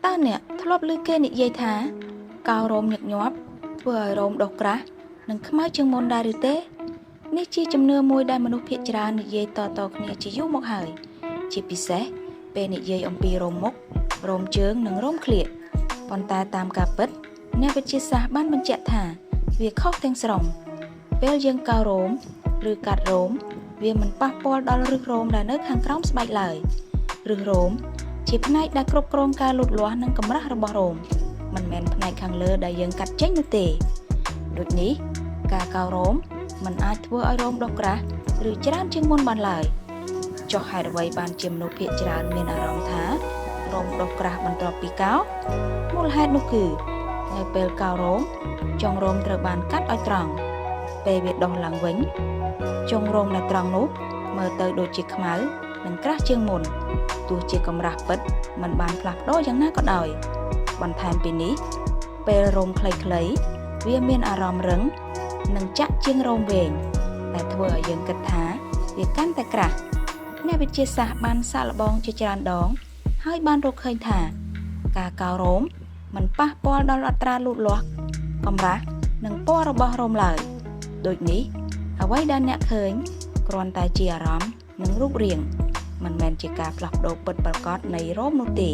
តើអ្នកធ្លាប់ឮគេនិយាយថាកោររោមញឹកញាប់ធ្វើឲ្យរោមដុះក្រាស់និងខ្មៅជាងមុនដែរឬទេនេះជាជំនឿមួយដែលមនុស្សភាគច្រើននិយាយតគ្នាជាយូរមកហើយជាពិសេសពេលនិយាយអំពីរោមមុខរោមជើងនិងរោមក្លៀកប៉ុន្តែតាមការពិតអ្នកវិទ្យាសាស្ត្របានបញ្ជាក់ថាវាខុសទាំងស្រុងពេលយើងកោររោមឬកាត់រោមវាមិនប៉ះពាល់ដល់ឫសរោមដែលនៅខាងក្រោមស្បែកឡើយឫសរោមជាផ្នែកដែលគ្រប់គ្រងការលូតលាស់និងកម្រាស់របស់រោមមិនមែនផ្នែកខាងលើដែលយើងកាត់ចេញនោះទេដូចនេះការកោររោមមិនអាចធ្វើឲ្យរោមដុះក្រាស់ឬច្រើនជាងមុនបានឡើយចុះហេតុអ្វីបានជាមនុស្សភាគច្រើនមានអារម្មណ៍ថារោមដុះក្រាស់បន្ទាប់ពីកោរមូលហេតុនោះគឺនៅពេលកោររោមចុងរោមត្រូវបានកាត់ឲ្យត្រង់ពេលវាដុះឡើងវិញចុងរោមដែលត្រង់នោះមើលទៅដូចជាខ្មៅនិងក្រាស់ជាងមុនទោះជាកម្រាស់ពិតមិនបានផ្លាស់ប្ដូរយ៉ាងណាក៏ដោយបន្ថែមពីនេះពេលរោមខ្លីៗវាមានអារម្មណ៍រឹងនិងចាក់ជាងរោមវែងដែលធ្វើឲ្យយើងគិតថាវាកាន់តែក្រាស់អ្នកវិទ្យាសាស្ត្របានសាកល្បងជាច្រើនដងហើយបានរកឃើញថាការកោររោមមិនប៉ះពាល់ដល់អត្រាលូតលាស់កម្រាស់និងពណ៌របស់រោមឡើយដូចនេះអ្វីដែលអ្នកឃើញគ្រាន់តែជាអារម្មណ៍និងរូបរាងមិនមែនជាការផ្លាស់ប្ដូរពិតប្រាកដនៃរោមនោះទេ